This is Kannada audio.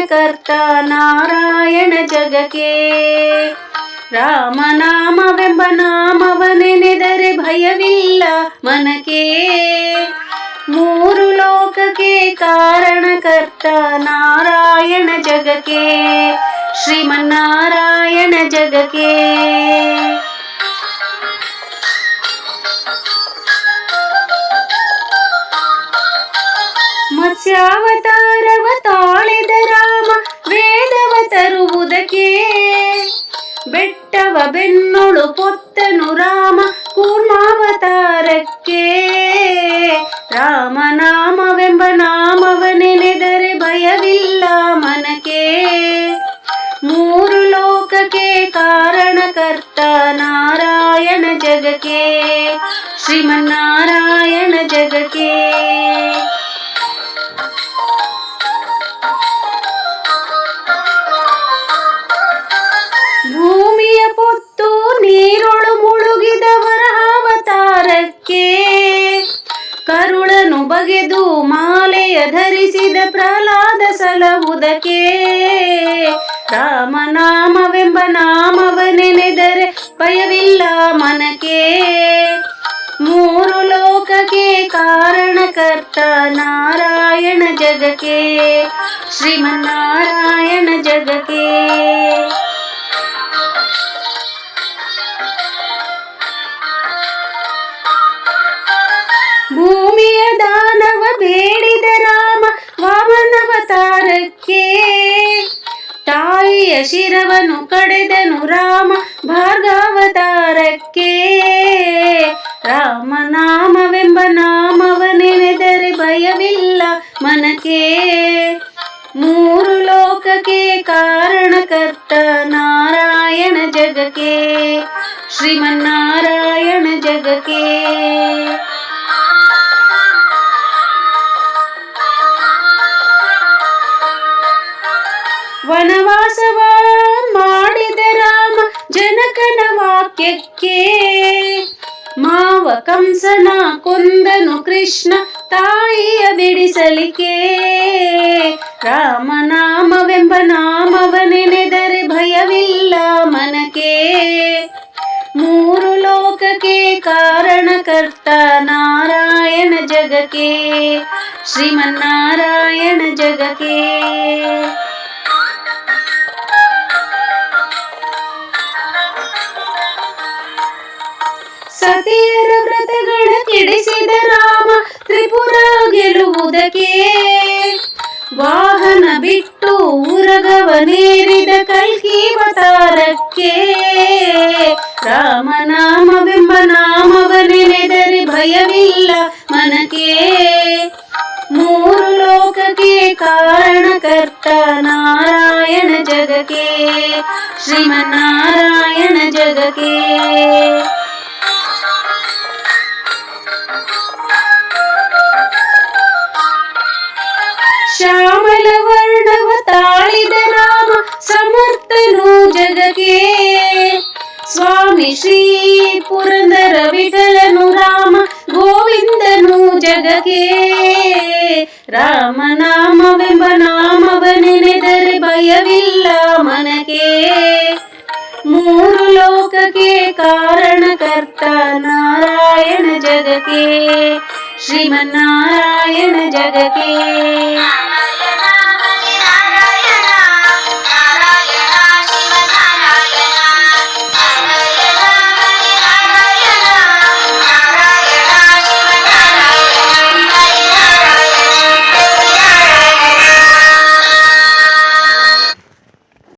ಕಾರಣಕರ್ತ ನಾರಾಯಣ ಜಗಕ್ಕೆ. ರಾಮನಾಮವೆಂಬ ನಾಮವನೆನೆದರೆ ಭಯವಿಲ್ಲ ಮನಕ್ಕೆ. ಮೂರು ಲೋಕಕ್ಕೆ ಕಾರಣಕರ್ತ ನಾರಾಯಣ ಜಗಕ್ಕೆ, ಶ್ರೀಮನ್ನಾರಾಯಣ ಜಗಕ್ಕೆ. ಮತ್ಸ್ಯಾವತಾರವ ತಾಳಿದ ರಾಮ ವೇದವ ತರುವುದಕ್ಕೆ. ಬೆಟ್ಟವ ಬೆನ್ನೊಳು ಪೊತ್ತನು ರಾಮ ಕೂರ್ಮಾವತಾರಕ್ಕೆ. ರಾಮನಾಮವೆಂಬ ನಾಮವನೆನೆದರೆ ಭಯವಿಲ್ಲ ಮನಕ್ಕೆ. ಮೂರು ಲೋಕಕ್ಕೆ ಕಾರಣಕರ್ತ ನಾರಾಯಣ ಜಗಕ್ಕೆ, ಶ್ರೀಮನ್ನಾರಾಯಣ ಜಗಕ್ಕೆ. ಭೂಮಿಯ ಪೊತ್ತು ನೀರೊಳು ಮುಳುಗಿದ ವರಹಾವತಾರಕ್ಕೆ. ಕರುಳನು ಬಗೆದು ಮಾಲೆಯ ಧರಿಸಿದ ಪ್ರಹ್ಲಾದ ಸಲಹುದಕ್ಕೆ. ರಾಮನಾಮವೆಂಬ ನಾಮವನೆನೆದರೆ ಭಯವಿಲ್ಲ ಮನಕ್ಕೆ. ಮೂರು ಲೋಕಕ್ಕೆ ಕಾರಣಕರ್ತ ನಾರಾಯಣ ಜಗಕ್ಕೆ, ಶ್ರೀಮನ್ನಾರಾಯಣ ಜಗಕ್ಕೆ. ಭೂಮಿಯ ದಾನವ ಬೇಡಿದ ರಾಮ ವಾಮನಾವತಾರಕ್ಕೆ. ತಾಯಿಯ ಶಿರವನ್ನು ಕಡೆದನು ರಾಮ ಭಾರ್ಗವತಾರಕ್ಕೆ. ರಾಮನಾಮವೆಂಬ ನಾಮವನೆನೆದರೆ ಭಯವಿಲ್ಲ ಮನಕ್ಕೆ. ಮೂರು ಲೋಕಕ್ಕೆ ಕಾರಣಕರ್ತ ನಾರಾಯಣ ಜಗಕ್ಕೆ, ಶ್ರೀಮನ್ನಾರಾಯಣ ಜಗಕ್ಕೆ. ವನವಾಸವ ಮಾಡಿದ ರಾಮ ಜನಕನ ವಾಕ್ಯಕ್ಕೆ. ಮಾವ ಕಂಸನ ಕೊಂದನು ಕೃಷ್ಣ ತಾಯಿಯ ಬಿಡಿಸಲಿಕ್ಕೆ. ರಾಮನಾಮವೆಂಬ ನಾಮವನೆನೆದರೆ ಭಯವಿಲ್ಲ ಮನಕ್ಕೆ. ಮೂರು ಲೋಕಕ್ಕೆ ಕಾರಣಕರ್ತ ನಾರಾಯಣ ಜಗಕ್ಕೆ, ಶ್ರೀಮನ್ನಾರಾಯಣ ಜಗಕ್ಕೆ. ಸತಿಯರ ವ್ರತಗಳ ಕೆಡಿಸಿದ ರಾಮ ತ್ರಿಪುರ ಗೆಲ್ಲುವುದಕ್ಕೆ. ವಾಹನ ಬಿಟ್ಟು ಉರಗವನೇರಿದ ಕಲ್ಕೀವತಾರಕ್ಕೆ. ರಾಮನಾಮವೆಂಬ ನಾಮವನೆನೆದರೆ ಭಯವಿಲ್ಲ ಮನಕ್ಕೆ. ಮೂರು ಲೋಕಕ್ಕೆ ಕಾರಣಕರ್ತ ನಾರಾಯಣ ಜಗಕ್ಕೆ, ಶ್ರೀಮನ್ನಾರಾಯಣ ಜಗಕ್ಕೆ. ಶ್ಯಾಮಲ ವರ್ಣವ ತಾಳಿದ ರಾಮ ಸಮರ್ಥನು ಜಗಕ್ಕೆ. ಸ್ವಾಮಿ ಶ್ರೀ ಪುರಂದರ ವಿಠಲನು ರಾಮ ಗೋವಿಂದನು ಜಗಕ್ಕೆ. ರಾಮನಾಮವೆಂಬ ನಾಮವನೆನೆದರೆ ಭಯವಿಲ್ಲ ಮನಕ್ಕೆ. ಮೂರು ಲೋಕಕ್ಕೆ ಕಾರಣಕರ್ತ ನಾರಾಯಣ ಜಗಕ್ಕೆ, ಶ್ರೀಮನ್ನಾರಾಯಣ ಜಗಕ್ಕೆ.